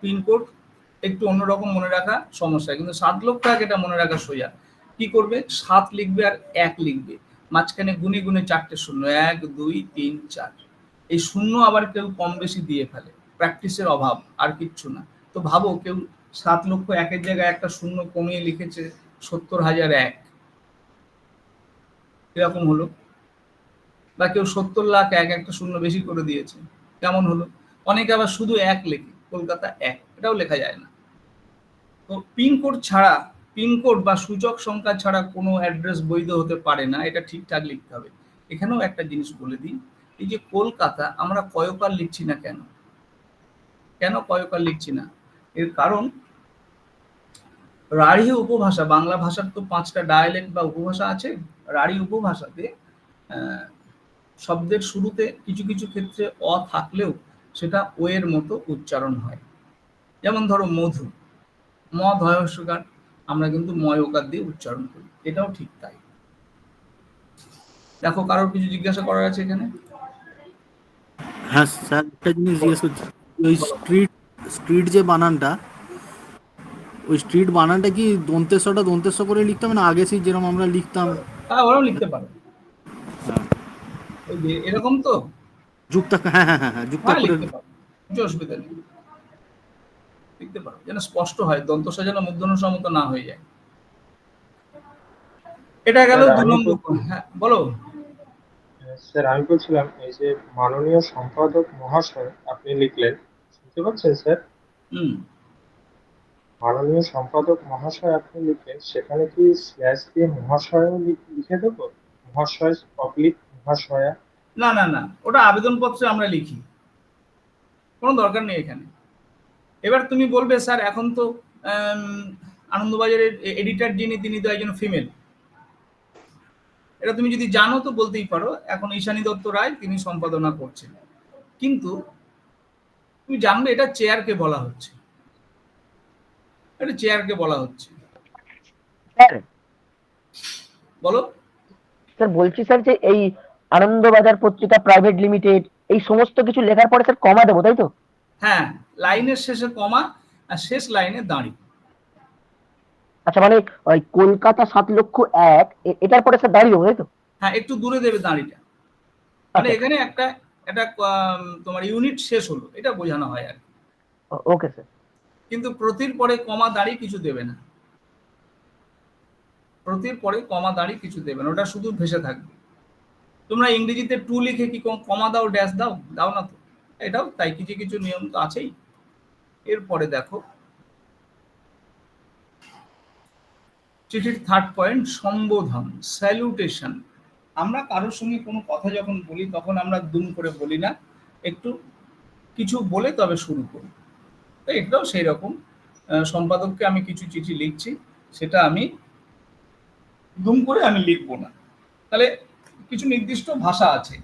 Pin code একটু অন্যরকম মনে রাখা সমস্যা, কিন্তু 7 লক্ষ 1 এটা মনে রাখা সোজা। কি করবে, 7 লিখবে আর 1 লিখবে, মাঝখানে গুনে গুনে 4টে শূন্য, 1 2 3 4। এই শূন্য আবার কেউ কম বেশি দিয়ে ফেলে, প্র্যাকটিসের অভাব, আর কিচ্ছু না। তো ভাবো কেউ 7 লক্ষ 1-এর জায়গায় একটা শূন্য কমিয়ে লিখেছে 70,001, এরকম হলো। বা কেউ 70,00,001 একটা শূন্য বেশি করে দিয়েছে, কেমন হলো। অনেকে আবার শুধু 1 লেখে, কলকাতা 1, এটাও লেখা যায় না। তো পিনকোড ছাড়া, পিনকোড বা সূচক সংখ্যা ছাড়া কোনো অ্যাড্রেস বৈধ হতে পারে না, এটা ঠিকঠাক লিখতে হবে। এখানেও একটা জিনিস বলে দিই, এই যে কলকাতা আমরা কয়কাল লিখছি না কেন, কেন কয়কাল লিখছি না, এর কারণ রাঢ়ী উপভাষা, বাংলা ভাষার তো 5টা ডায়ালেক্ট বা উপভাষা আছে। রাঢ়ী উপভাষাতে শব্দের শুরুতে কিছু কিছু ক্ষেত্রে অ থাকলেও সেটা ও এর মতো উচ্চারণ হয়। যেমন ধরো মধু, ম ধয়স্যকার, আমরা কিন্তু ময়কার দিয়ে উচ্চারণ করি, এটাও ঠিক তাই। দেখো কারোর কিছু জিজ্ঞাসা করার আছে এখানে? হ্যাঁ স্যার, একটা জিনিস জিজ্ঞেস করছি, ওই স্ট্রিট স্ট্রিট যে বানানটা, ওই স্ট্রিট বানানটা কি দন্তেশ্বটা দন্তেশ্ব করে লিখতে হবে না আগে সেই যেরকম আমরা লিখতাম? হ্যাঁ, ওরাও লিখতে পারো। ওই যে এরকম তো, হ্যাঁ হ্যাঁ হ্যাঁ হ্যাঁ, হ্যাঁ যুক্তাক্ষরে। লিখতে পারো, কিছু অসুবিধা নেই, লিখতে পারো, যেন স্পষ্ট হয়, দন্তসা যেন মূর্ধন্য সমেত না হয়ে যায়। এটা গেল স্যার 2 আমি নম্বর। বলছি, হ্যাঁ বলো। স্যার আমি বলছিলাম এই যে মাননীয় সম্পাদক মহাশয় আপনি লিখলেন, শুনতে পাচ্ছেন স্যার? হুম। মাননীয় সম্পাদক মহাশয় আপনি লিখলেন, সেখানে কি স্ল্যাশ দিয়ে মহাশয় লিখে দেবো? মহাশয় পাবলিক মহাশয়া? না না না, ওটা আবেদনপত্রে আমরা লিখি, কোনো দরকার নেই এখানে। এবার তুমি বলবে স্যার এখন তো আনন্দবাজারের এডিটর যিনি, তিনি তো একজন ফিমেল। এটা তুমি যদি জানো তো বলতেই পারো, এখন ঈশানী দত্ত রায় তিনি সম্পাদনা করছেন। কিন্তু তুমি জানবে এটা চেয়ারকে বলা হচ্ছে, এটা চেয়ারকে বলা হচ্ছে। স্যার, বলো। স্যার বলছি স্যার যে এই আনন্দবাজার পত্রিকা প্রাইভেট লিমিটেড এই সমস্ত কিছু লেখার পরে স্যার কমা দেবো, তাই তো? হ্যাঁ, লাইনের শেষে কমা আর শেষ লাইনে দাঁড়ি। আচ্ছা, মানে ওই কলকাতা 7,01,000 এটার পরে স্যার দাঁড়িয়ে দেবো, তাই তো? হ্যাঁ, একটু দূরে দেবে দাঁড়িটা, মানে আচ্ছা, এখানে একটা একটা তোমার ইউনিট শেষ হলো, এটা বোঝানো হয় আর কি। Okay sir. কিন্তু প্রতির পরে কমা দাঁড়ি কিছু দেবে না, প্রতির পরে কমা দাঁড়ি কিছু দেবে না, ওটা শুধু ভেসে থাকবে। তোমরা ইংরেজিতে টু লিখে কি কমা দাও, ড্যাশ দাও, দাও না তো, এটাও তাই, কিছু কিছু নিয়ম তো আছেই। এরপরে দেখো চিঠির 3rd পয়েন্ট, সম্বোধন, স্যালুটেশন। আমরা কারোর সঙ্গে কোনো কথা যখন বলি তখন আমরা দুম করে বলি না, একটু কিছু বলে তবে শুরু করি। তো এটাও সেই রকম, সম্পাদককে আমি কিছু চিঠি লিখছি, সেটা আমি দুম করে আমি লিখবো না, তাহলে কিছু নির্দিষ্ট ভাষা আছে।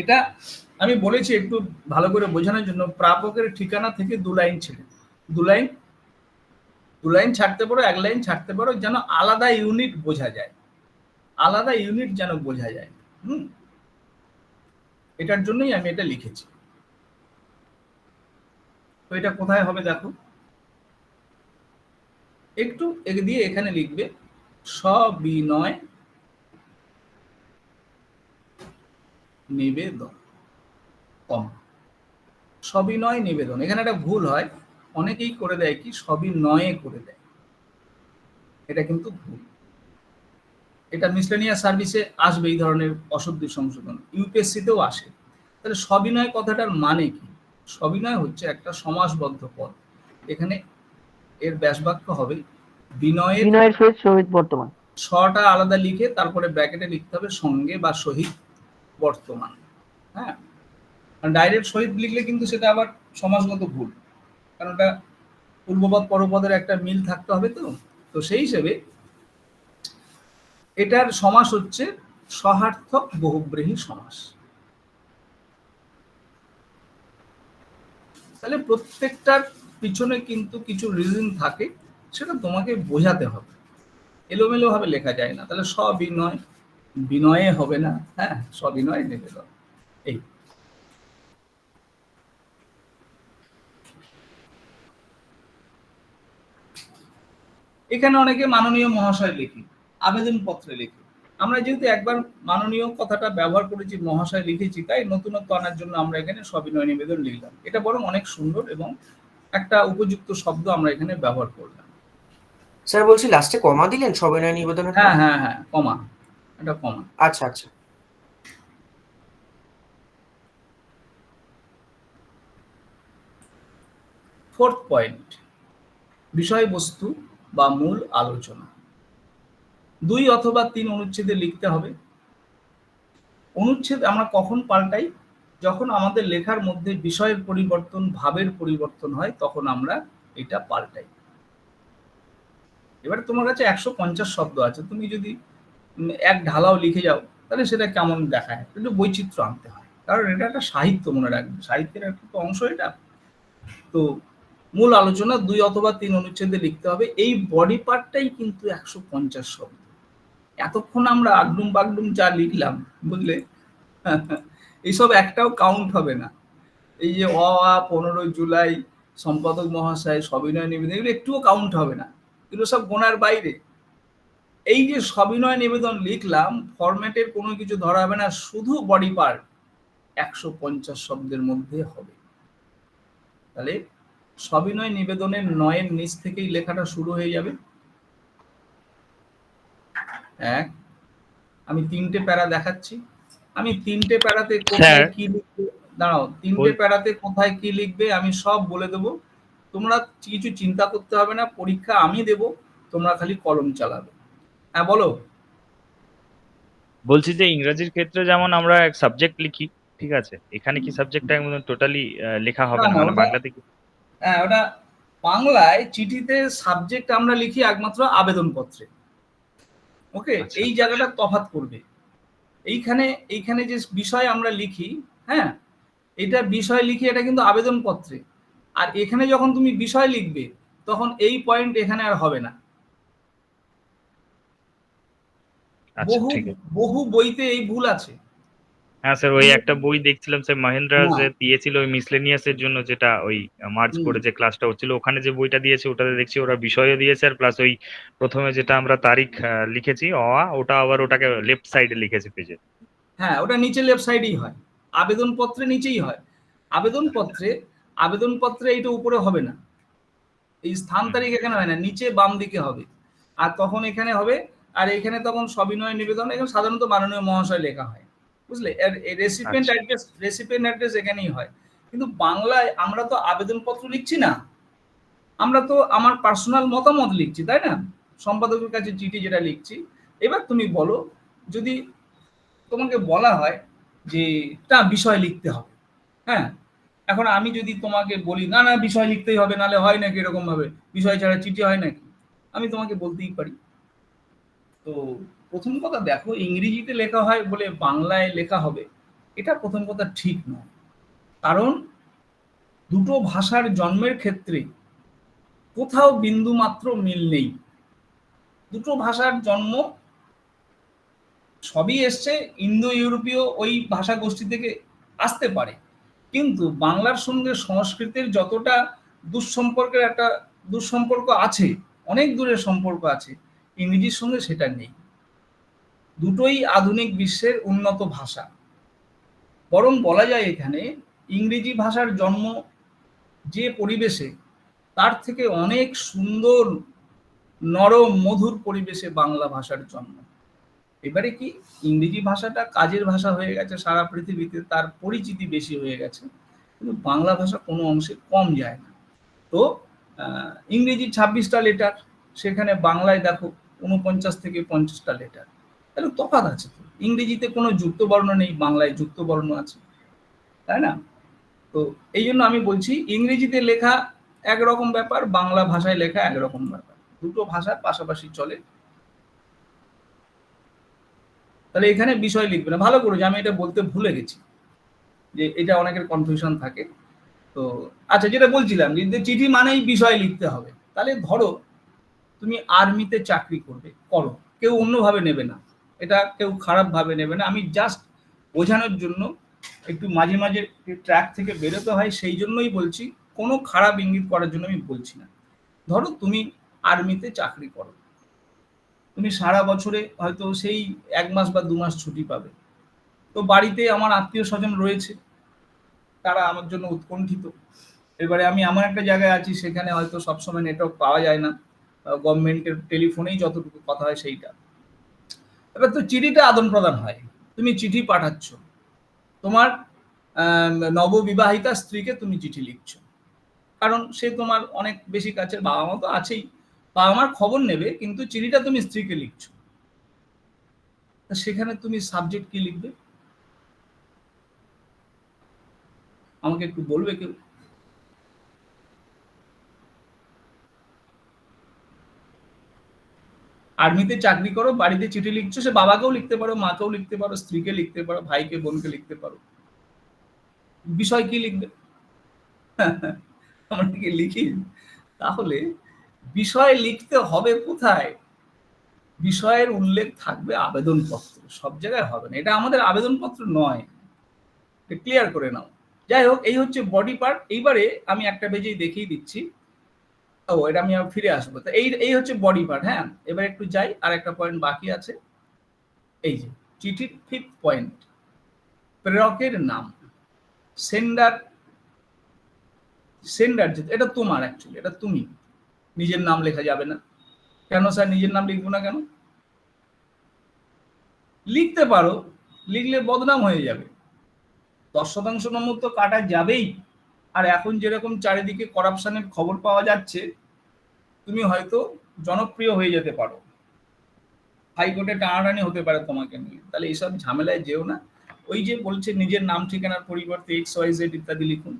এটা আমি বলেছি একটু ভালো করে বোঝানোর জন্য, প্রাপকের ঠিকানা থেকে 2 লাইন ছেড়ে, 2 লাইন, 2 লাইন ছাড়তে পারো, 1 লাইন ছাড়তে পারো, যেন আলাদা ইউনিট বোঝা যায়, আলাদা ইউনিট যেন বোঝা যায়। হুম, এটার জন্যই আমি এটা লিখেছি। তো এটা কোথায় হবে দেখো, একটু একে দিয়ে এখানে লিখবে সবিনয় নিবেদন, কম, সবিনয় নিবেদন। এখানে একটা ভুল হয়, অনেকেই করে দেয় কি সবিনয়ে করে দেয়, এটা কিন্তু ভুল। এটা মিসলেনিয়াস সার্ভিসে আসবে এই ধরনের অশুদ্ধি সংশোধন, ইউপিএসসিতেও আসে। তাহলে সবিনয় কথাটার মানে কি? সবিনয় হচ্ছে একটা সমাসবদ্ধ পদ, এখানে এর ব্যাসবাক্য হবে বিনয়ের, বিনয়ের সহিত সহিত বর্তমান। ছটা আলাদা লিখে তারপরে ব্র্যাকেটে লিখতে হবে সঙ্গে বা সহিত বর্তমান। হ্যাঁ, ডাইরেক্ট সহিত লিখলে কিন্তু সেটা আবার সমাসগত ভুল, কারণ ওটা পূর্বপদ পরপদের একটা মিল থাকতে হবে। তো তো সেই হিসেবে এটার সমাস হচ্ছে সহার্থক বহুব্রীহি সমাস। তাহলে প্রত্যেকটার পিছনে কিন্তু কিছু রিজন থাকে, সেটা তোমাকে বোঝাতে হবে, এলোমেলো ভাবে লেখা যায় না। তাহলে সবিনয় বিনয়ে হবে না, হ্যাঁ, সবিনয় নিবেদন। এই এখানে অনেকে মাননীয় মহাশয় লিখি, আবেদনপত্রে লিখি। আমরা যেহেতু একবার মাননীয় কথাটা ব্যবহার করেছি, মহাশয় লিখেছি, তাই নতুনত্ব আনার জন্য আমরা এখানে সবিনয় নিবেদন লিখলাম। এটা বরং অনেক সুন্দর এবং একটা উপযুক্ত শব্দ আমরা এখানে ব্যবহার করলাম। স্যার বলছি লাস্টে কমা দিলেন সবিনয় নিবেদনের পর? হ্যাঁ হ্যাঁ হ্যাঁ, কমা, এটা কমা। আচ্ছা আচ্ছা। ফোর্থ পয়েন্ট, বিষয়বস্তু বা মূল আলোচনা। 2 অথবা 3 অনুচ্ছেদে লিখতে হবে। অনুচ্ছেদ আমরা কখন পাল্টাই? যখন আমাদের লেখার মধ্যে বিষয়ের পরিবর্তন, ভাবের পরিবর্তন হয়, তখন আমরা এটা পাল্টাই। এবার তোমার কাছে 150 শব্দ আছে, তুমি যদি এক ঢালাও লিখে যাও, তাহলে সেটা কেমন দেখায়? একটু বৈচিত্র্য আনতে হয়, কারণ এটা একটা সাহিত্য, মনে রাখবে, সাহিত্যের একটা অংশ এটা। তো মূল আলোচনা 2 অথবা 3 অনুচ্ছেদে লিখতে হবে। এই বডি পার্টটাই কিন্তু 150 শব্দ। এতক্ষণ আমরা আগডুম বাগডুম যা লিখলাম, বুঝলে, এইসব একটাও কাউন্ট হবে না। এই যে 15 জুলাই, সম্পাদক মহাশয়, সবিনয় নিবেদন, এগুলো একটুও কাউন্ট হবে না, এগুলো সব গোনার বাইরে। এই যে সবিনয় নিবেদন লিখলাম, ফরম্যাটের কোনো কিছু ধরা হবে না, শুধু বডি পার্ট 150 শব্দের মধ্যে হবে। তাহলে সবিনয় নিবেদনের 9 এর নিচ থেকেই লেখাটা শুরু হয়ে যাবে। আমি 3টে প্যারা দেখাচ্ছি। আমি 3টে প্যারাতে কোথায় কি লিখবে, দাঁড়াও, 3টে প্যারাতে কোথায় কি লিখবে আমি সব বলে দেবো। তোমরা কিছু চিন্তা করতে হবে না, পরীক্ষা আমি দেব, তোমরা খালি কলম চালাবে। হ্যাঁ বলো। বলছি যে ইংরেজির ক্ষেত্রে যেমন আমরা এক সাবজেক্ট লিখি, ঠিক আছে, এখানে কি সাবজেক্টটা টোটালি লেখা হবে না, মানে বাংলাতে কি? হ্যাঁ, ওটা বাংলায় চিঠিতে সাবজেক্ট আমরা লিখি একমাত্র আবেদনপত্রে। ওকে, এই জায়গাটা তফাৎ করবে। এইখানে যে বিষয় আমরা লিখি, হ্যাঁ, এটা বিষয় লিখি, এটা কিন্তু আবেদনপত্রে। আর এখানে যখন তুমি বিষয় লিখবে, তখন এই পয়েন্ট এখানে আর হবে না। বহু বইতে এই ভুল আছে। হ্যাঁ স্যার, ওই একটা বই দেখছিলাম স্যার, মহেন্দ্রা যে দিয়েছিল ওই মিসলেনিয়াসের জন্য, যেটা ওই মার্চ করে যে ক্লাসটা হচ্ছিল, ওখানে যে বইটা দিয়েছে ওটাতে দেখছি ওরা বিষয়ও দিয়েছে, আর প্লাস ওই প্রথমে যেটা আমরা তারিখ লিখেছি ওটা আবার ওটাকে লেফট সাইডে লিখেছে পেজে। হ্যাঁ, ওটা নিচে লেফট সাইডেই হয়, আবেদনপত্রে নিচেই হয়। আবেদনপত্রে এইটা উপরে হবে না, এই স্থান তারিখ এখানে হয় না, নিচে বাম দিকে হবে। আর তখন এখানে হবে, আর এখানে তখন সবিনয় নিবেদন, এখানে সাধারণত মাননীয় মহাশয় লেখা হয়, বুঝলে। রেসিপিয়েন্ট অ্যাড্রেস এখানেই হয়। কিন্তু বাংলায় আমরা তো আবেদনপত্র লিখছি না, আমরা তো আমার পার্সোনাল মতামত লিখছি, তাই না? সম্পাদকের কাছে চিঠি যেটা লিখছি। এবার তুমি বলো, যদি তোমাকে বলা হয় যে একটা বিষয় লিখতে হবে, হ্যাঁ, এখন আমি যদি তোমাকে বলি না না বিষয় লিখতেই হবে, নালে হয় নাকি এরকম ভাবে, বিষয় ছাড়া চিঠি হয় নাকি, আমি তোমাকে বলতেই পারি। তো প্রথম কথা দেখো, ইংরেজিতে লেখা হয় বলে বাংলায় লেখা হবে, এটা প্রথম কথা ঠিক নয়। কারণ দুটো ভাষার জন্মের ক্ষেত্রে কোথাও বিন্দু মাত্র মিল নেই। দুটো ভাষার জন্ম সবই এসছে ইন্দো ইউরোপীয় ওই ভাষা গোষ্ঠী থেকে আসতে পারে, কিন্তু বাংলার সঙ্গে সংস্কৃতের যতটা দুঃসম্পর্ক আছে, অনেক দূরের সম্পর্ক আছে, ইংরেজির সঙ্গে সেটা নেই। দুটোই আধুনিক বিশ্বের উন্নত ভাষা। বরং বলা যায় এখানে ইংরেজি ভাষার জন্ম যে পরিবেশে, তার থেকে অনেক সুন্দর নরম মধুর পরিবেশে বাংলা ভাষার জন্ম। এবারে কি, ইংরেজি ভাষাটা কাজের ভাষা হয়ে গেছে সারা পৃথিবীতে, তার পরিচিতি বেশি হয়ে গেছে, কিন্তু বাংলা ভাষা কোনো অংশে কম যায় না। তো ইংরেজি 26টা লেটার, সেখানে বাংলায় দেখো 49 থেকে 50টা লেটার, তাহলে তফাৎ আছে। তো ইংরেজিতে কোনো যুক্ত বর্ণ নেই, বাংলায় যুক্ত বর্ণ আছে, তাই না? তো এই জন্য আমি বলছি ইংরেজিতে লেখা একরকম ব্যাপার, বাংলা ভাষায় লেখা একরকম ব্যাপার, দুটো ভাষার পাশাপাশি চলে। তাহলে এখানে বিষয় লিখবে না। ভালো করে যে আমি এটা বলতে ভুলে গেছি, যে এটা অনেকের কনফিউশন থাকে। তো আচ্ছা, যেটা বলছিলাম যে চিঠি মানেই বিষয় লিখতে হবে। তাহলে ধরো তুমি আর্মিতে চাকরি করবে, করো, কেউ অন্যভাবে নেবে না, এটা কেউ খারাপ ভাবে নেবে না, আমি জাস্ট বোঝানোর জন্য একটু মাঝে মাঝে ট্র্যাক থেকে বেরোতে হয়, সেই জন্যই বলছি, কোনো খারাপ ইঙ্গিত করার জন্য আমি বলছি না। ধরো তুমি আর্মিতে চাকরি করো, তুমি সারা বছরে হয়তো সেই 1 মাস বা 2 মাস ছুটি পাবে, তো বাড়িতে আমার আত্মীয় স্বজন রয়েছে, তারা আমার জন্য উৎকণ্ঠিত। এবারে আমি এমন একটা জায়গায় আছি সেখানে হয়তো সবসময় নেটওয়ার্ক পাওয়া যায় না, গভর্নমেন্টের টেলিফোনেই যতটুকু কথা হয় সেইটা। এবার তো চিঠিটা আদান প্রদান হয়, তুমি চিঠি পাঠাচ্ছ, তোমার নববিবাহিতা স্ত্রীকে তুমি চিঠি লিখছো, কারণ সে তোমার অনেক বেশি কাছের, বাবা মা তো আছেই, বাবা মার খবর নেবে, কিন্তু চিঠিটা তুমি স্ত্রীকে লিখছো, সেখানে তুমি সাবজেক্ট কি লিখবে আমাকে একটু বলবে কেউ? আর্মিতে চাকরি করো, বাড়িতে চিঠি লিখছো, সে বাবাকেও লিখতে পারো, মাকেও লিখতে পারো, স্ত্রীকে লিখতে পারো, ভাইকে বোনকে লিখতে পারো, বিষয় কি লিখবে? আমরা কি লিখি? তাহলে বিষয় লিখতে হবে কোথায়? বিষয়ের উল্লেখ থাকবে আবেদনপত্র, সব জায়গায় হবে না, এটা আমাদের আবেদনপত্র নয়, ক্লিয়ার করে নাও। যাই হোক, এই হচ্ছে বডি পার্ট। এইবারে আমি একটা পেজেই দেখিয়ে দিচ্ছি, এটা আমি ফিরে আসবো। তো এই হচ্ছে বডি পার্ট। হ্যাঁ, এবার একটু যাই, আর একটা পয়েন্ট বাকি আছে। এই যে চিঠির 5th পয়েন্ট, প্রেরকের নাম। সেন্ডার, এটা তোমার, অ্যাকচুয়ালি এটা তুমি, নিজের নাম লেখা যাবে না। কেন স্যার নিজের নাম লিখবো না কেন? লিখতে পারো, লিখলে বদনাম হয়ে যাবে, 10% নম্বর তো কাটা যাবেই। আর এখন যেরকম চারিদিকে করাপশনের খবর পাওয়া যাচ্ছে, তুমি হয়তো জনপ্রিয় হয়ে যেতে পারো, হাইকোর্টে টানাটানি হতে পারে তোমাকে নিয়ে, তাহলে এইসব ঝামেলায় যেও না। ওই যে বলছে নিজের নাম ঠিকানার পরিবর্তে XYZ ইত্যাদি লিখুন,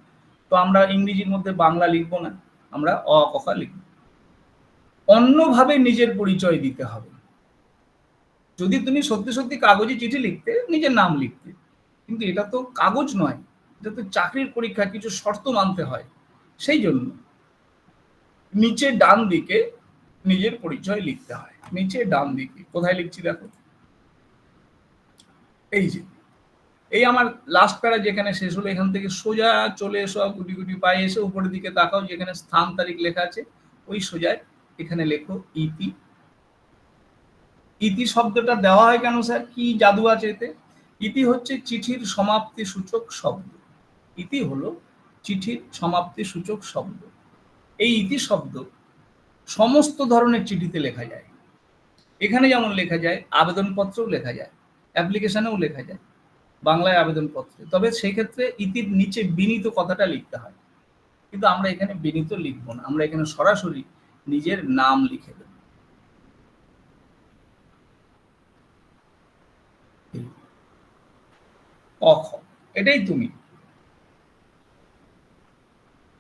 তো আমরা ইংরেজির মধ্যে বাংলা লিখবো না, আমরা অ ক খ লিখব। অন্যভাবে নিজের পরিচয় দিতে হবে। যদি তুমি সত্যি সত্যি কাগজে চিঠি লিখতে, নিজের নাম লিখতে, কিন্তু এটা তো কাগজ নয়, এটা তো চাকরির পরীক্ষা, কিছু শর্ত মানতে হয়। সেই জন্য নিচে ডান দিকে নিজের পরিচয় লিখতে হয়। নিচে ডান দিকে কোথায় লিখছি দেখো, এই যে এই আমার লাস্ট প্যারা যেখানে শেষ হলো, এখান থেকে সোজা চলে এসো, গুটি গুটি পায়ে এসে উপরের দিকে তাকাও, যেখানে স্থান তারিখ লেখা আছে, ওই সোজায় এখানে লেখো ইতি। ইতি শব্দটা দেওয়া হয় কেন স্যার, কি জাদু আছে এতে? ইতি হচ্ছে চিঠির সমাপ্তি সূচক শব্দ। ইতি হলো চিঠির সমাপ্তি সূচক শব্দ। এই ইতি শব্দ সমস্ত ধরনের চিঠিতে লেখা যায়। এখানে যেমন লেখা যায়, আবেদনপত্রেও লেখা যায়, অ্যাপ্লিকেশনেও লেখা যায়, বাংলায় আবেদনপত্রে। তবে সেই ক্ষেত্রে ইতির নিচে বিনীত কথাটা লিখতে হয়, কিন্তু আমরা এখানে বিনীত লিখবো না, আমরা এখানে সরাসরি নিজের নাম লিখে দেব। অখ, এটাই তুমি।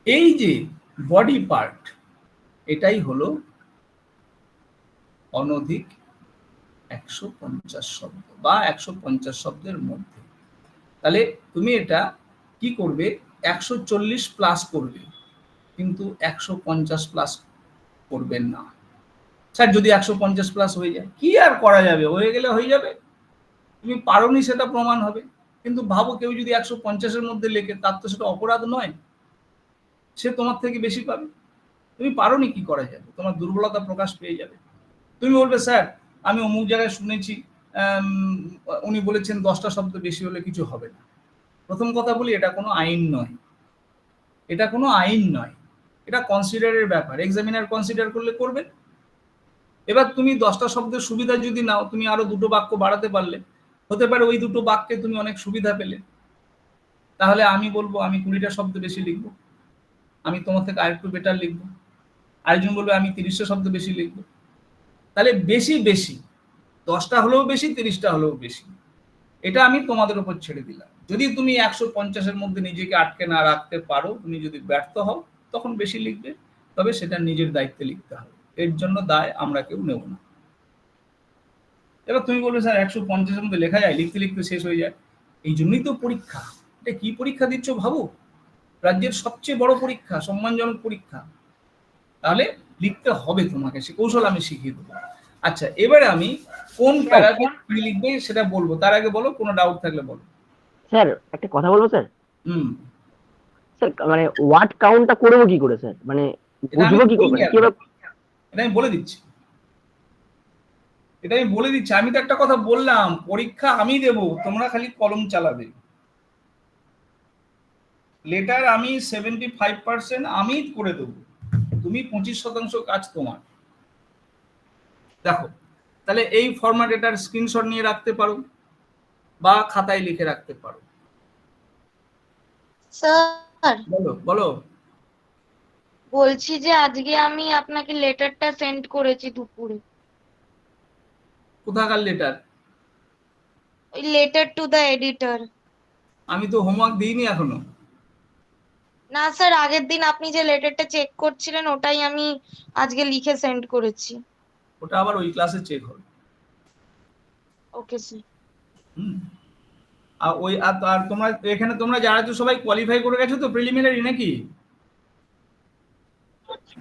এই যে বডি পার্ট, এটাই হলো অনধিক 150 শব্দ বা 150 শব্দের মধ্যে। তাহলে তুমি এটা কি করবে, 140 প্লাস করবে, কিন্তু 150 প্লাস করবেন না। স্যার যদি 150 প্লাস হয়ে যায়, কি আর করা যাবে, হয়ে গেলে হয়ে যাবে, তুমি পারোনি সেটা প্রমাণ হবে। কিন্তু ভাবো কেউ যদি 150-এর মধ্যে লেখে, তার তো সেটা অপরাধ নয়, সে তোমার থেকে বেশি পাবে। তুমি পারোনি, কি করা যাবে, তোমার দুর্বলতা প্রকাশ পেয়ে যাবে। তুমি বলবে স্যার আমি অমুক জায়গায় শুনেছি উনি বলেছেন 10টা শব্দ বেশি হলে কিছু হবে না। প্রথম কথা বলি, এটা কোনো আইন নয়, এটা কোনো আইন নয়, এটা কনসিডারের ব্যাপার, এক্সামিনার কনসিডার করলে করবে। এবার তুমি 10টা শব্দের সুবিধা যদি নাও, তুমি আরো 2টো বাক্য বাড়াতে পারলে, হতে পারে ওই 2টো বাক্যে তুমি অনেক সুবিধা পেলে, তাহলে আমি বলবো আমি 20টা শব্দ বেশি লিখবো, আমি তোমার থেকে আরেকটু বেটার লিখবো। আরেকজন বলবে আমি 30টা শব্দ বেশি লিখবো। তাহলে বেশি বেশি, 10টা হলেও বেশি, 30টা হলেও বেশি, এটা আমি তোমাদের উপর ছেড়ে দিলাম। যদি তুমি 150-এর মধ্যে নিজেকে আটকে না রাখতে পারো, তুমি যদি ব্যর্থ হও, তখন বেশি লিখবে, তবে সেটা নিজের দায়িত্বে লিখতে হবে, এর জন্য দায় আমরা কেউ নেব না। এবার তুমি বলবে স্যার 150-এর মধ্যে লেখা যায়, লিখতে লিখতে শেষ হয়ে যায়। এই জন্যই তো পরীক্ষা। এটা কি পরীক্ষা দিচ্ছ ভাবো, রাজ্যের সবচেয়ে বড় পরীক্ষা, সম্মানজনক পরীক্ষা। তাহলে লিখতে হবে তোমাকে, সে কৌশল আমি শিখিয়ে দেবো। আচ্ছা, এবারে আমি কোন প্যারাতে কি লিখবে সেটা বলবো, তার আগে বলো কোনো ডাউট থাকলে বলো। স্যার একটা কথা বলবো স্যার। হুম স্যার মানে ওয়ার্ড কাউন্টটা করবো কি করে স্যার, মানে এটা আমি বুঝবো কি করে, বলিনি কি এখন। হবে? এটা আমি বলে দিচ্ছি, এটা আমি বলে দিচ্ছি। আমি তো একটা কথা বললাম, পরীক্ষা আমি দেব, তোমরা খালি কলম চালাবে। লেটার আমি 75% আমি করে দেবো, তুমি 25% কাজ তোমার। দেখো, তাহলে এই ফরম্যাট এটার স্ক্রিনশট নিয়ে রাখতে পারো বা খাতায় লিখে রাখতে পারো। স্যার বলো বলো। বলছি যে আজকে আমি আপনাকে লেটারটা সেন্ড করেছি দুপুরে, কোথাকার লেটার? ওই লেটার টু দ্য এডিটর। আমি তো হোমওয়ার্ক দিইনি এখনো। না স্যার, আগের দিন আপনি যে লেটারটা চেক করছিলেন ওটাই আমি আজকে লিখে সেন্ড করেছি। ওটা আবার ওই ক্লাসে চেক হবে। Okay sir. হুম। আর ওই আর তোমরা এখানে তোমরা যারা তো সবাই কোয়ালিফাই করে গেছো তো প্রিলিমিনারি নাকি?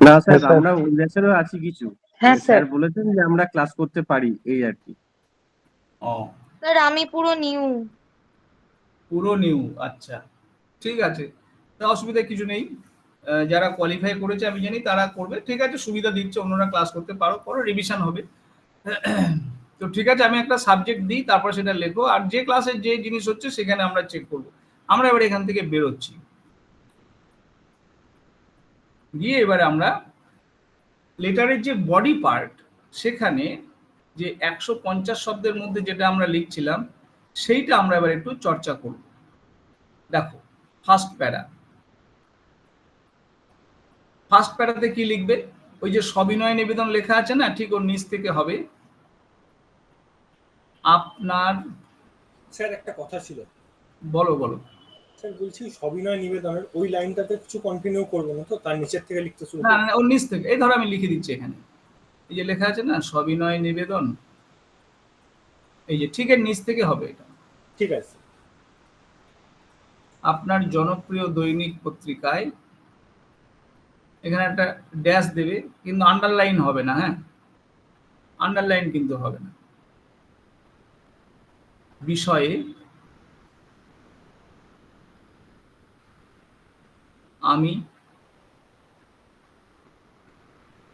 না স্যার, স্যার। আমরা ওই ব্যাচেরও আছি কিছু। হ্যাঁ স্যার স্যার। বলেছেন যে আমরা ক্লাস করতে পারি, এই আর কি। ও, স্যার আমি পুরো নিউ। পুরো নিউ, আচ্ছা ঠিক আছে, তা অসুবিধা কিছু নেই। যারা কোয়ালিফাই করেছে আমি জানি তারা করবে, ঠিক আছে, সুবিধা দিচ্ছে, অন্যরা ক্লাস করতে পারো, পরে রিভিশন হবে। তো ঠিক আছে, আমি একটা সাবজেক্ট দিই, তারপর সেটা লেখো, আর যে ক্লাসে যে জিনিস হচ্ছে সেখানে আমরা চেক করব। আমরা এবার এখান থেকে বেরোচ্ছি, গিয়ে এবারে আমরা লেটারের যে বডি পার্ট, সেখানে যে 150 শব্দের মধ্যে যেটা আমরা লিখছিলাম সেইটা আমরা এবার একটু চর্চা করব। দেখো, ফার্স্ট প্যারা, ফার্স্ট প্যারাতে কি লিখবে? ওই যে সবিনয় নিবেদন লেখা আছে না, ঠিক ওর নিচ থেকে হবে আপনার। স্যার একটা কথা ছিল। বলো বলো। স্যার বলছি সবিনয় নিবেদনের ওই লাইনটাতে কিছু কন্টিনিউ করবো না তো, তার নিচের থেকে লিখতে শুরু না করবো? না, ওর নিচ থেকে, এই ধরো আমি লিখে দিচ্ছি এখানে, এই যে লেখা আছে না সবিনয় নিবেদন, এই যে ঠিক এর নিচ থেকে হবে এটা। ঠিক আছে। আপনার জনপ্রিয় দৈনিক পত্রিকায়, এখানে একটা ড্যাশ দেবে, কিন্তু আন্ডারলাইন হবে না, হ্যাঁ, আন্ডারলাইন কিন্তু হবে না। বিষয়ে আমি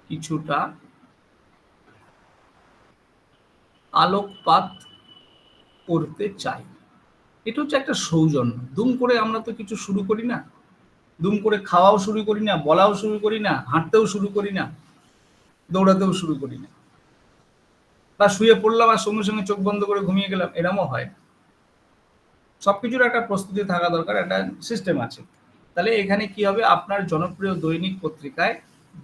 কিছুটা আলোকপাত করতে চাই। এটা হচ্ছে একটা সৌজন্য। দুম করে আমরা তো কিছু শুরু করি না, দুম করে খাওয়াও শুরু করি না, বলাও শুরু করি না, হাঁটতেও শুরু করি না, দৌড়াতেও শুরু করি না, বা শুয়ে পড়লাম আর সঙ্গে সঙ্গে চোখ বন্ধ করে ঘুমিয়ে গেলাম, এরমও হয় না। সবকিছুর একটা প্রস্তুতি থাকা দরকার, একটা সিস্টেম আছে। তাহলে এখানে কি হবে? আপনার জনপ্রিয় দৈনিক পত্রিকায়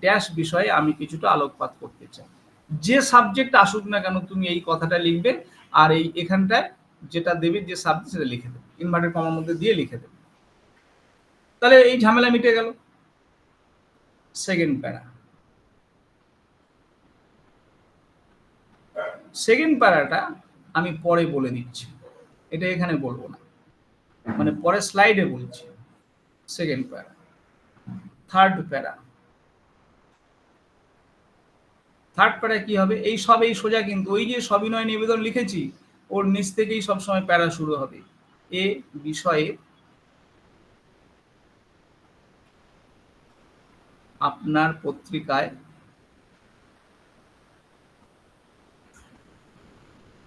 ড্যাশ বিষয়ে আমি কিছুটা আলোকপাত করতে চাই। যে সাবজেক্ট আসুক না কেন তুমি এই কথাটা লিখবে, আর এই এখানটায় যেটা দেবে যে সাবজেক্ট সেটা লিখে দেবে, ইনভার্টেড কমার মধ্যে দিয়ে লিখে দেবে। তাহলে এই ঝামেলা মিটে গেল। সেকেন্ড প্যারা, সেকেন্ড প্যারাটা আমি পরে বলে দিচ্ছি, এটা এখানে বলবো না, মানে পরে স্লাইডে বলছি। সেকেন্ড প্যারা, থার্ড প্যারা, থার্ড প্যারায় কি হবে? এই সব এই সোজা, কিন্তু ওই যে সবিনয় নিবেদন লিখেছি ওর নিচ থেকেই সবসময় প্যারা শুরু হবে। এ বিষয়ে আপনার পত্রিকায়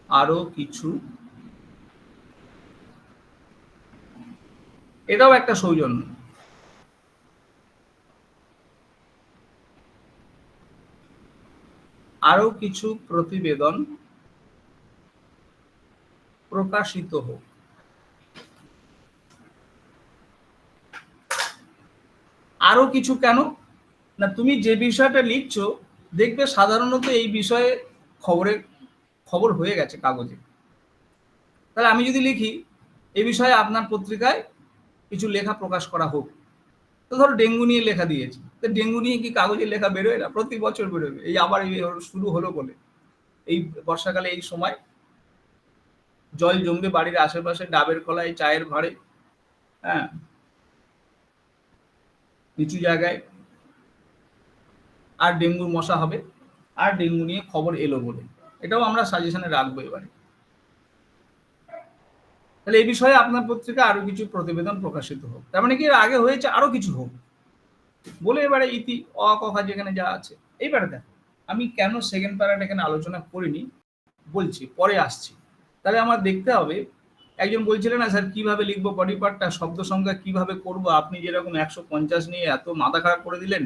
আরো কিছু, এটাও একটা সৌজন্য। আরো কিছু প্রতিবেদন প্রকাশিত হোক। আরো কিছু কেন না, তুমি যে বিষয়টা লিখছো দেখবে সাধারণত এই বিষয়ে খবর হয়ে গেছে কাগজে। তাহলে আমি যদি লিখি এই বিষয়ে আপনার পত্রিকায় কিছু লেখা প্রকাশ করা হোক, তো ধরো ডেঙ্গু নিয়ে লেখা দিয়েছি, তো ডেঙ্গু নিয়ে কি কাগজে লেখা বেরোয় না? প্রতি বছর বেরোবে। এই আবার শুরু হলো বলে, এই বর্ষাকালে এই সময় জল জমবে বাড়ির আশেপাশে, ডাবের কলায়, চায়ের ভাঁড়ে, হ্যাঁ, নিচু জায়গায়, আর ডেঙ্গুর মশা হবে, আর ডেঙ্গু নিয়ে খবর এলো বলে এটাও আমরা সাজেশনে রাখবো এবারে। তাহলে এই বিষয়ে আপনার পত্রিকা আরো কিছু প্রতিবেদন প্রকাশিত হোক, তার মানে কি এর আগে হয়েছে আরো কিছু হোক বলে এবারে ইতি অ ক খ যেখানে যা আছে। এইবারে দেখো আমি কেন সেকেন্ড প্যারাটা এখানে আলোচনা করিনি বলছি, পরে আসছি। তাহলে আমার দেখতে হবে, একজন বলছিলেন না স্যার কিভাবে লিখবো বডি পার্টটা, শব্দ সংখ্যা কিভাবে করব, আপনি যেরকম 150 নিয়ে এত মাথা খারাপ করে দিলেন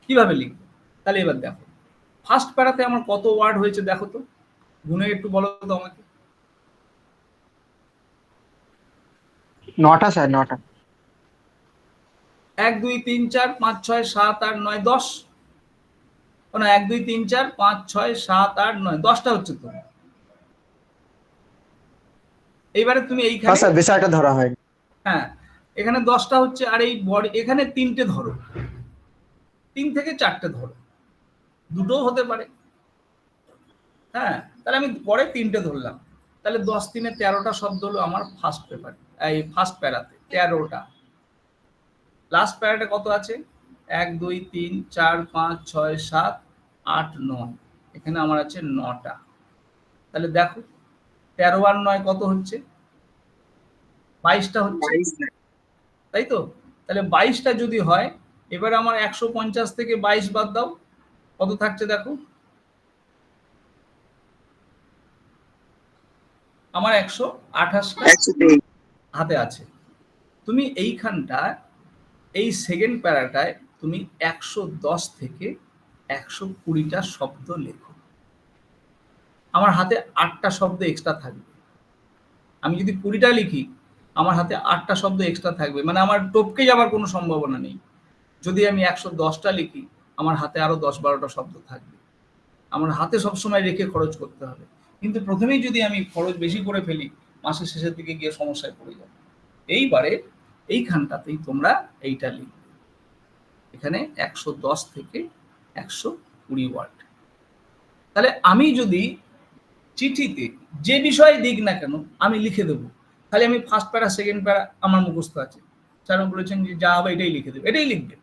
কিভাবে লিখবো। তাহলে এবার দেখো ফার্স্ট প্যারাতে আমার কত ওয়ার্ড হয়েছে দেখো তো, গুনে একটু বলো তো আমাকে। 9টা স্যার, 9টা। 1 2 3 4 5 6 7 8 9 10, না 1 2 3 4 5 6 7 8 9 10টা হচ্ছে তো। এইবারে তুমি এইখানে স্যার বিষয়টা ধরা হয়। হ্যাঁ এখানে 10টা হচ্ছে, আর এই বডি এখানে 3টে ধরো, 3 থেকে 4টে ধরো, দুটোও হতে পারে। হ্যাঁ তাহলে আমি পরে 3টে ধরলাম, তাহলে 10 3 13টা শব্দ হলো আমার ফার্স্ট পেপার, এই ফার্স্ট প্যারাতে 13টা। লাস্ট প্যারাতে কত আছে? 1 2 3 4 5 6 7 8 9, এখানে আমার আছে 9টা। তাহলে দেখো 13 আর 9 কত হচ্ছে? 22টা হচ্ছে, তাই তো? তাহলে 22টা যদি হয়, এবার আমার 150 থেকে 22 বাদ দাও, কত থাকছে দেখো? আমার 128টা হাতে আছে। তুমি এইখানটা এই সেকেন্ড প্যারাটায় তুমি 110 থেকে 120টা শব্দ লেখো। আমার হাতে 8টা শব্দ এক্সট্রা থাকবে। আমি যদি 20টা লিখি আমার হাতে 8টা শব্দ এক্সট্রা থাকবে, মানে আমার টপকে যাবার কোনো সম্ভাবনা নেই। যদি আমি 110টা লিখি আমার হাতে আরো 10-12টা শব্দ থাকবে। আমার হাতে সবসময় রেখে খরচ করতে হবে, কিন্তু প্রথমেই যদি আমি খরচ বেশি করে ফেলি মাসের শেষের দিকে গিয়ে সমস্যায় পড়ে যাবে। এইবারে এইখানটাতেই তোমরা এইটা লিখবে, এখানে 110 থেকে 120 ওয়ার্ড। তাহলে আমি যদি চিঠিতে যে বিষয়ে দিক না কেন আমি লিখে দেবো, তাহলে আমি ফার্স্ট প্যারা সেকেন্ড প্যারা আমার মুখস্থ আছে, স্যার বলেছেন যে যা হবে এটাই লিখে দেবে, এটাই লিখবে।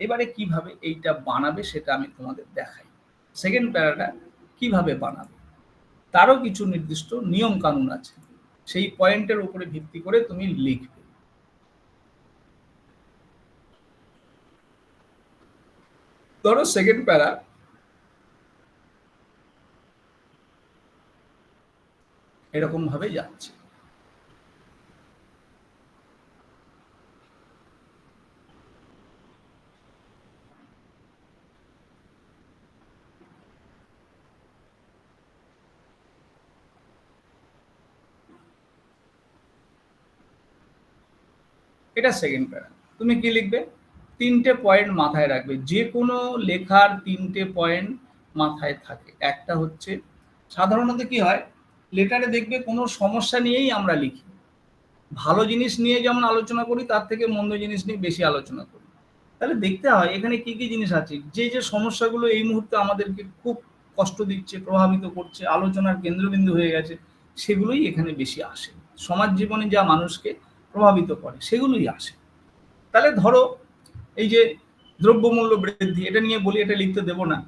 এবারে কিভাবে এইটা বানাবে সেটা আমি তোমাদের দেখাই। সেকেন্ড প্যারাটা কিভাবে বানাবে তারও কিছু নির্দিষ্ট নিয়ম কানুন আছে, সেই পয়েন্টের উপরে ভিত্তি করে তুমি লিখবে। ধরো সেকেন্ড প্যারা এরকম ভাবে যাচ্ছে, এটা সেকেন্ড প্যারা। তুমি কি লিখবে? 3টে পয়েন্ট মাথায় রাখবে, যে কোনো লেখার 3টে পয়েন্ট মাথায় থাকে। একটা হচ্ছে সাধারণত কি হয় লেটারে দেখবে কোনো সমস্যা নিয়েই আমরা লিখি, ভালো জিনিস নিয়ে যেমন আলোচনা করি তার থেকে মন্দ জিনিস নিয়ে বেশি আলোচনা করি। তাহলে দেখতে হয় এখানে কি কি জিনিস আছে, যে যে সমস্যাগুলো এই মুহূর্তে আমাদেরকে খুব কষ্ট দিচ্ছে, প্রভাবিত করছে, আলোচনার কেন্দ্রবিন্দু হয়ে গেছে, সেগুলোই এখানে বেশি আসে। সমাজ জীবনে যা মানুষকে প্রভাবিত করে সেগুলোই আসে। তাহলে ধরো এই যে দ্রব্যমূল্য বৃদ্ধি, এটা নিয়ে বলি, এটা লিখতে দেবো না।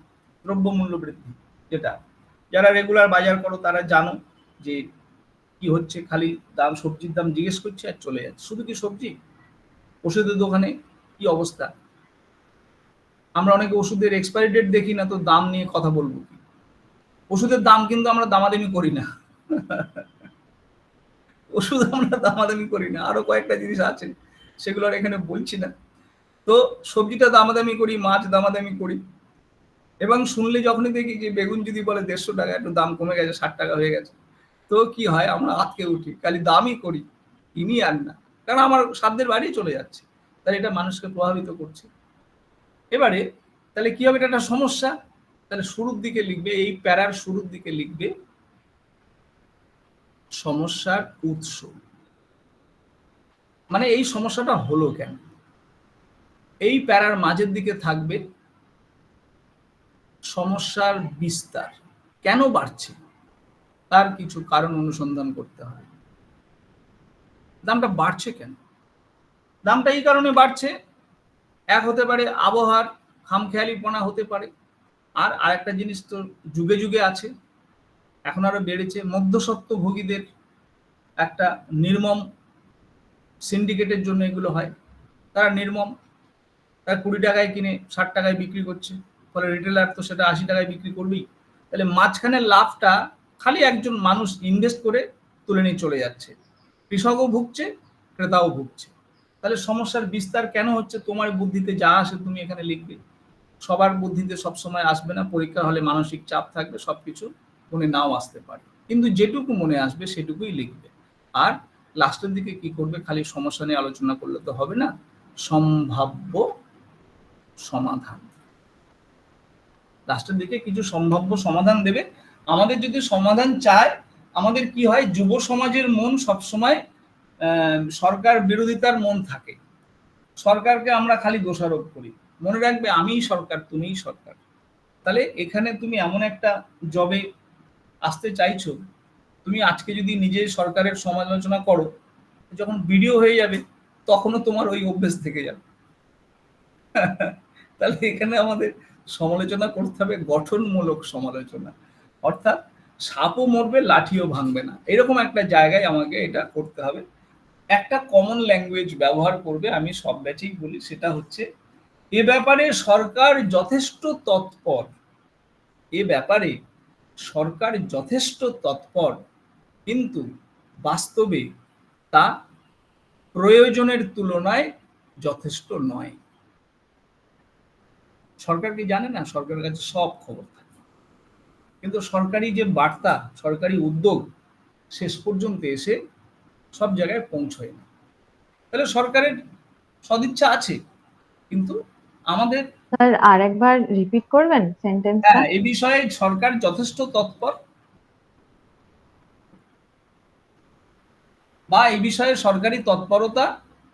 দ্রব্যমূল্য বৃদ্ধি যেটা যারা রেগুলার বাজার করো তারা জানো যে কি হচ্ছে, খালি দাম সবজির দাম জিজ্ঞেস করছে আর চলে যাচ্ছে। শুধু কি সবজি, ওষুধের দোকানে কি অবস্থা, আমরা অনেকে ওষুধের এক্সপায়ারি ডেট দেখি না, তো দাম নিয়ে কথা বলবো কি? ওষুধের দাম কিন্তু আমরা দামাদামি করি না, ওষুধ আমরা দামাদামি করি না, আরো কয়েকটা জিনিস আছে সেগুলো আর এখানে বলছি না। তো সবজিটা দামাদামি করি, মাছ দামাদামি করি, এবং শুনলে যখনই দেখি যে বেগুন যদি বলে 150 টাকা, একটু দাম কমে গেছে 60 টাকা হয়ে গেছে, তো কি হয় আমরা আটকে উঠি, খালি দামই করি, কিনি আর না, কারণ আমার সাধ্যের বাইরেই চলে যাচ্ছে। তাহলে এটা মানুষকে প্রভাবিত করছে। এবারে তাহলে কি হবে, এটা একটা সমস্যা। তাহলে শুরুর দিকে লিখবে, এই প্যারার শুরুর দিকে লিখবে সমস্যার উৎস, মানে এই সমস্যাটা হলো কেন। এই প্যারার মাঝের দিকে থাকবে সমস্যার বিস্তার, কেন বাড়ছে তার কিছু কারণ অনুসন্ধান করতে হবে। দামটা বাড়ছে কেন? দামটা এই কারণে বাড়ছে, এক হতে পারে আবহাওয়ার খামখেয়ালিপনা হতে পারে, আর আরেকটা জিনিস তো যুগে যুগে আছে, এখন আরো বেড়েছে। মধ্যস্বত্বভোগীদের একটা নির্মম সিন্ডিকেটের জন্য এগুলো হয়। তারা নির্মম, তারা 20 টাকায় কিনে 60 টাকায় বিক্রি করছে, ফলে রিটেলার তো সেটা 80 টাকায় বিক্রি করবেই। তাহলে মাঝখানে লাভটা খালি একজন মানুষ ইনভেস্ট করে তুলে নিয়ে চলে যাচ্ছে, কৃষকও ভুগছে, ক্রেতাও ভুগছে। তাহলে সমস্যার বিস্তার কেন হচ্ছে? তোমার বুদ্ধিতে যা আসে তুমি এখানে লিখবে, সবার বুদ্ধিতে সবসময় আসবে না। পরীক্ষা হলে মানসিক চাপ থাকবে, সবকিছু মনে নাও আসতে পারে, কিন্তু যেটুকু মনে আসবে সেটুকুই লিখবে। আর লাস্টের দিকে কি করবে? খালি সমস্যা নিয়ে আলোচনা করলে তো হবে না, সম্ভাব্য সমাধান। লাস্টের দিকে কিছু সম্ভাব্য সমাধান দেবে। আমাদের যদি সমাধান চায়, আমাদের কি হয়, যুব সমাজের মন সবসময় সরকার বিরোধিতার মন থাকে। সরকারকে আমরা খালি দোষারোপ করি। মনে রাখবে, আমিই সরকার, তুমিই সরকার। তাহলে এখানে তুমি এমন একটা জবে আসতে চাইছো, তুমি আজকে যদি নিজে সরকারের সমালোচনা করো, যখন ভিডিও হয়ে যাবে তখনও তোমার ওই অভ্যেস থেকে যাবে। তাহলে এখানে আমাদের সমালোচনা করতে হবে গঠনমূলক সমালোচনা, অর্থাৎ সাপও মরবে লাঠিও ভাঙবে না, এরকম একটা জায়গায় আমাকে এটা করতে হবে। একটা কমন ল্যাঙ্গুয়েজ ব্যবহার করবে, আমি সব ব্যাচেই বলি, সেটা হচ্ছে এ ব্যাপারে সরকার যথেষ্ট তৎপর। এ ব্যাপারে সরকার যথেষ্ট তৎপর, কিন্তু বাস্তবে তা প্রয়োজনের তুলনায় যথেষ্ট নয়। সরকার কি জানে না সরকারের কাছে সব খবর থাকে, কিন্তু সরকারি যে বার্তা, সরকারি উদ্যোগ শেষ পর্যন্ত এসে সব জায়গায় পৌঁছয় না। তাহলে সরকারের সদিচ্ছা আছে, কিন্তু আমাদের স্যার আরেকবার রিপিট করবেন সেন্টেন্সটা? এ বিষয়ে সরকার যথেষ্ট তৎপর, বা এই বিষয়ে সরকারি তৎপরতা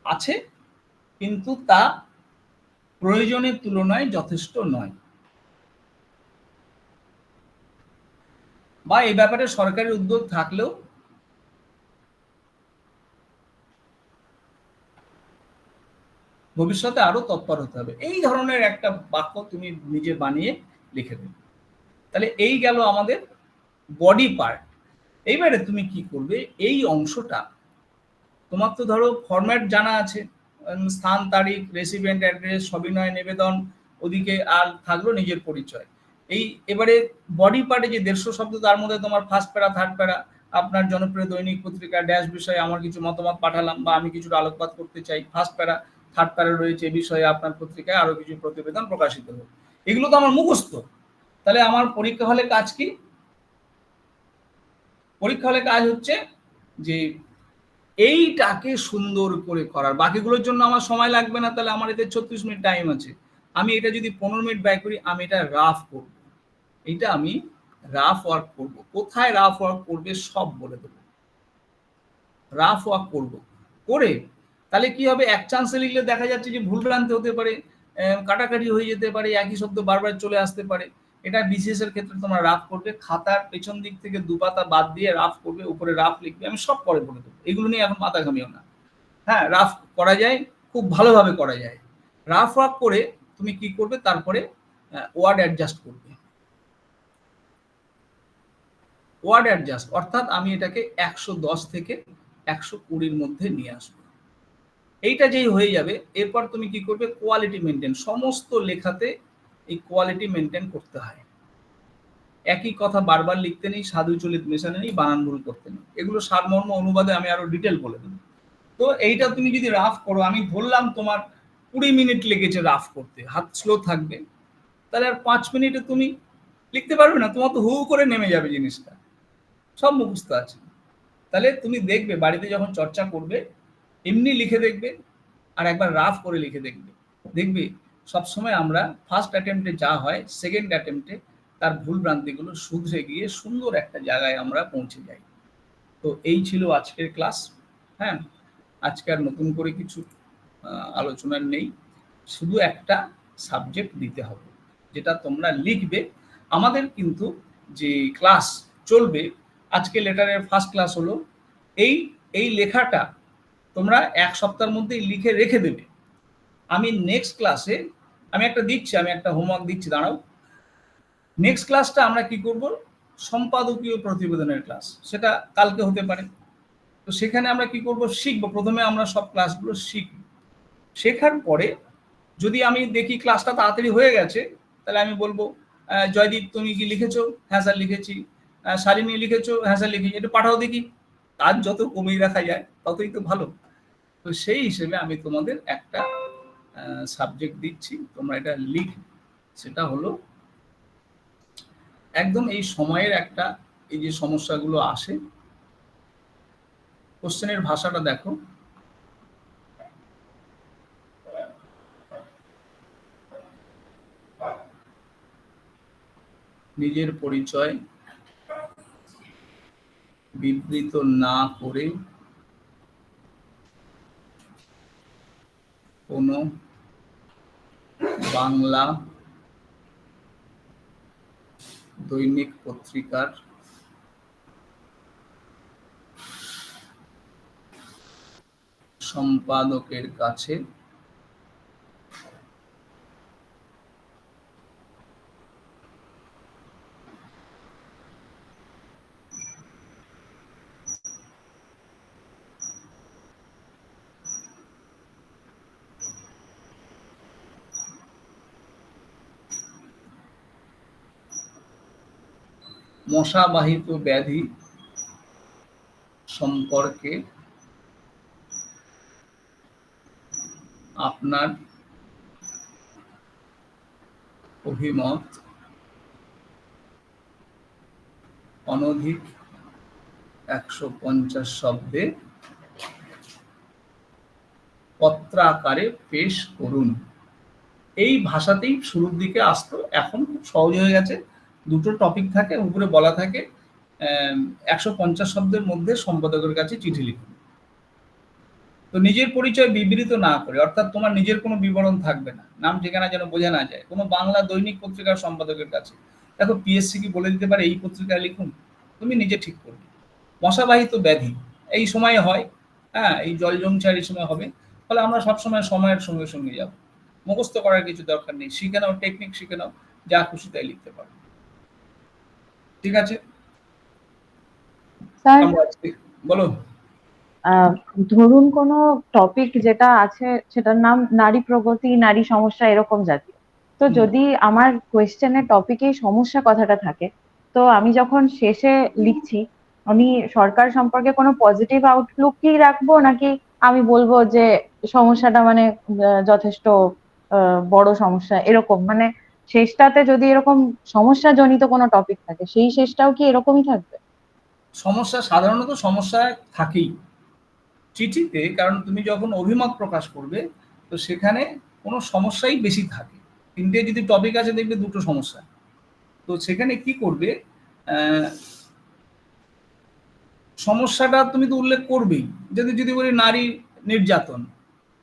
আছে, কিন্তু তা প্রয়োজনের তুলনায় যথেষ্ট নয়। বা এই ব্যাপারে সরকারি উদ্যোগ থাকলেও ভবিষ্যতে আরো তৎপর হতে হবে। এই ধরনের একটা বাক্য তুমি নিজে বানিয়ে লিখে দেবে। তাহলে এই গেল আমাদের বডি পার্ট। এইবারে তুমি কি করবে, এই অংশটা তোমার তো ধরো ফরম্যাট জানা আছে, স্থান, তারিখ, রেসিপিয়েন্ট অ্যাড্রেস, সবিনয় নিবেদন, ওদিকে আর থাকলো নিজের পরিচয়। এই এবারে বডি পার্টে যে 150 শব্দ, তার মধ্যে তোমার ফার্স্ট প্যারা, থার্ড প্যারা, আপনার জনপ্রিয় দৈনিক পত্রিকা ড্যাশ বিষয়ে আমার কিছু মতামত পাঠালাম, বা আমি কিছুটা আলোকপাত করতে চাই, ফার্স্ট প্যারা, থার্ড প্যারা রয়েছে, এ বিষয়ে আপনার পত্রিকায় আরো কিছু প্রতিবেদন প্রকাশিত হবে। এগুলো তো আমার মুখস্থ। তাহলে আমার পরীক্ষা হলে কাজ কি? পরীক্ষা হলে কাজ হচ্ছে যে এইটাকে সুন্দর করে করার। বাকিগুলোর জন্য আমার সময় লাগবে না, তাহলে আমার এতে 36 মিনিট টাইম আছে। আমি এটা যদি 15 মিনিট ব্যয় করি, আমি এটা রাফ করব, এইটা আমি রাফ ওয়ার্ক করব। কোথায় রাফ ওয়ার্ক করবে সব বলে দেবো। রাফ ওয়ার্ক করব করে তাহলে কি হবে, এক চান্সে লিখলে দেখা যাচ্ছে যে ভুলভ্রান্তি হতে পারে, কাটাকাটি হয়ে যেতে পারে, একই শব্দ বারবার চলে আসতে পারে। এটা বিসিএস এর ক্ষেত্রে তোমরা রাফ করবে, খাতার পেছন দিক থেকে 2 পাতা বাদ দিয়ে রাফ করবে, উপরে রাফ লিখবে। আমি সব পরে বলে দেবো, এগুলো নিয়ে এখন মাথা ঘামিও না। হ্যাঁ, রাফ করা যায়, খুব ভালোভাবে করা যায়। রাফ ওয়ার্ক করে তুমি কি করবে, তারপরে ওয়ার্ড অ্যাডজাস্ট করবে। ওয়ার্ড অ্যাডজাস্ট অর্থাৎ আমি এটাকে 110 থেকে 120-র মধ্যে নিয়ে আসবো। এইটা যেই হয়ে যাবে, এরপর তুমি কি করবে, কোয়ালিটি মেনটেন। সমস্ত লেখাতে এই কোয়ালিটি মেনটেন করতে হয়। একই কথা বারবার লিখতে নেই, সাধু চলিত মেশানো নেই, বানান ভুল করতে নেই। এগুলো সারমর্ম অনুবাদে আমি আরো ডিটেল বলে দেবো। তো এইটা তুমি যদি রাফ করো, আমি ধরলাম তোমার 20 মিনিট লেগেছে রাফ করতে, হাত স্লো থাকবে, তাহলে আর 5 মিনিটে তুমি লিখতে পারবে না, তোমার তো হু করে নেমে যাবে জিনিসটা, সব মুখস্থ আছে। তাহলে তুমি দেখবে বাড়িতে যখন চর্চা করবে, এমনি লিখে দেখবে আর একবার রাফ করে লিখে দেখবে। দেখবে সবসময় আমরা ফার্স্ট অ্যাটেম্পটে যা হয়, সেকেন্ড অ্যাটেম্পটে তার ভুল ভ্রান্তিগুলো শুধরে গিয়ে সুন্দর একটা জায়গায় আমরা পৌঁছে যাই। তো এই ছিল আজকের ক্লাস। হ্যাঁ, আজকে আর নতুন করে কিছু আলোচনার নেই, শুধু একটা সাবজেক্ট দিতে হবে যেটা তোমরা লিখবে। আমাদের কিন্তু যে ক্লাস চলবে, আজকে লেটারের ফার্স্ট ক্লাস হলো, এই লেখাটা তোমরা 1 সপ্তাহের মধ্যেই লিখে রেখে দেবে। আমি নেক্সট ক্লাসে আমি একটা হোমওয়ার্ক দিচ্ছি, দাঁড়াও। নেক্সট ক্লাসটা আমরা কি করব, সম্পাদকীয় প্রতিবেদনের ক্লাস, সেটা কালকে হতে পারে। তো সেখানে আমরা কি করব, শিখবো। প্রথমে আমরা সব ক্লাসগুলো শিখব, শেখার পরে যদি আমি দেখি ক্লাসটা তাড়াতাড়ি হয়ে গেছে, তাহলে আমি বলবো জয়দীপ তুমি কি লিখেছো? হ্যাঁ স্যার লিখেছি। শালিনী লিখেছো? হ্যাঁ স্যার লিখেছি। একটু পাঠাও দেখি। কাজ যত কমিয়ে রাখা যায় ততই তো ভালো। তো সেই হিসেবে আমি তোমাদের একটা সাবজেক্ট দিচ্ছি, তোমরা এটা লিখ। সেটা হলো একদম এই সময়ের একটা, এই যে সমস্যাগুলো আসে, কোশ্চেনের ভাষাটা দেখো। নিজের পরিচয় বিবৃত না করে কোনো বাংলা দৈনিক পত্রিকার সম্পাদকের কাছে মশাবাহিত ব্যাধি সম্পর্কে আপনার অভিমত অনধিক 150 শব্দে পত্র আকারে পেশ করুন। এই ভাষাতেই শুরুর দিকে আসতো, এখন খুব সহজ হয়ে গেছে। দুটো টপিক থাকে, উপরে বলা থাকে 150 শব্দের মধ্যে সম্পাদকের কাছে চিঠি লিখুন। তো নিজের পরিচয় বিবৃত না করে, অর্থাৎ তোমার নিজের কোনো বিবরণ থাকবে না, নাম ঠিকানা যেন বোঝা না যায়, কোনো বাংলা দৈনিক পত্রিকার সম্পাদকের কাছে। দেখো পিএসসি কি বলে দিতে পারে এই পত্রিকায় লিখুন? তুমি নিজে ঠিক করবে। মশাবাহিত ব্যাধি এই সময় হয়, হ্যাঁ, এই জল জমছার এই সময় হবে, ফলে আমরা সবসময় সময়ের সঙ্গে সঙ্গে যাব। মুখস্থ করার কিছু দরকার নেই, শিখে নাও, টেকনিক শিখে নাও, যা খুশি তাই লিখতে পারো। ঠিক আছে, স্যার বলো। ধরুন কোনো টপিক যেটা আছে সেটার নাম নারী প্রগতি, নারী সমস্যা এরকম জাতীয়। তো যদি আমার কোয়েশ্চেনের টপিকে সমস্যা কথাটা থাকে, তো আমি যখন শেষে লিখছি আমি সরকার সম্পর্কে কোনো পজিটিভ আউটলুক কি রাখবো, নাকি আমি বলবো যে সমস্যাটা মানে যথেষ্ট বড় সমস্যা এরকম, মানে শেষটাতে যদি এরকম সমস্যা জনিত কোনো টপিক থাকে সেই শেষটাও কি এরকমই থাকবে? সমস্যা সাধারণত সমস্যা থাকেই চিঠিতে, কারণ তুমি যখন অভিমত প্রকাশ করবে তো সেখানে কোনো সমস্যাই বেশি থাকে। তিনটে যদি টপিক আছে দেখবে দুটো সমস্যা, তো সেখানে কি করবে, সমস্যাটা তুমি তো উল্লেখ করবেই। যদি বলি নারী নির্যাতন,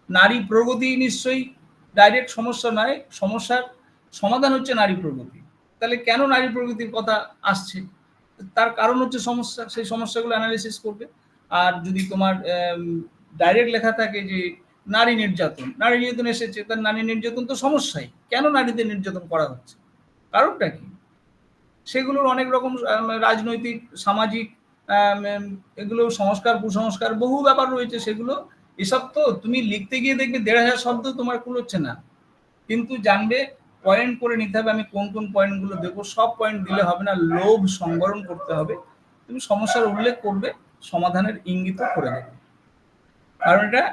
নারী প্রগতি নিশ্চয়ই ডাইরেক্ট সমস্যা নয়, সমস্যার সমাধান হচ্ছে নারী প্রগতি। তাহলে কেন নারী প্রগতির কথা আসছে, তার কারণ হচ্ছে সমস্যা, সেই সমস্যাগুলো অ্যানালিসিস করবে। আর যদি তোমার ডাইরেক্ট লেখা থাকে যে নারী নির্যাতন এসেছে, তার নারী নির্যাতন তো সমস্যাই, কেন নারীদের নির্যাতন করা হচ্ছে, কারণটা কি, সেগুলোর অনেক রকম রাজনৈতিক, সামাজিক, এগুলো সংস্কার, কুসংস্কার, বহু ব্যাপার রয়েছে সেগুলো। এসব তো তুমি লিখতে গিয়ে দেখবে 1500 শব্দ তোমার কুলোচ্ছে না, কিন্তু জানবে পয়েন্ট করে নিতে হবে আমি কোন কোন পয়েন্টগুলো দেবো। সব পয়েন্ট দিলে হবে না, লোভ সংবরণ করতে হবে। তুমি সমস্যার উল্লেখ করবে, সমাধানের ইঙ্গিত করে দেবে, কারণ এটা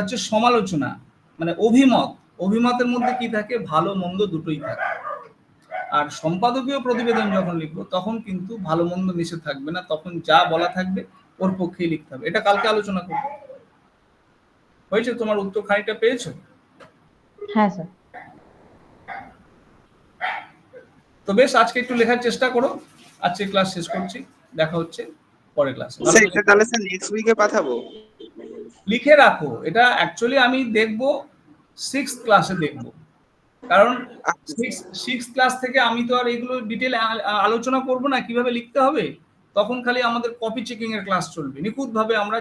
হচ্ছে সমালোচনা, মানে অভিমতের মধ্যে কি থাকে, ভালো মন্দ দুটোই থাকে। আর সম্পাদকীয় প্রতিবেদন যখন লিখবো তখন কিন্তু ভালো মন্দ মিশে থাকবে না, তখন যা বলা থাকবে ওর পক্ষেই লিখতে হবে। এটা কালকে আলোচনা করবো। হয়েছে, তোমার উত্তর খানিকটা পেয়েছো? হ্যাঁ স্যার। তো বেশ, আজকে একটু লেখার চেষ্টা করো। আজকে ক্লাস শেষ করছি, দেখা হচ্ছে পরের ক্লাসে। তাহলে স্যার নেক্সট উইকে পাঠাবো? লিখে রাখো, এটা অ্যাকচুয়ালি আমি দেখবো 6th ক্লাসে দেখবো, কারণ 6th ক্লাস থেকে আমি তো আর এগুলো ডিটেল আলোচনা করব না কিভাবে লিখতে হবে, তখন খালি আমাদের কপি চেকিং এর ক্লাস চলবে, নিখুঁতভাবে আমরা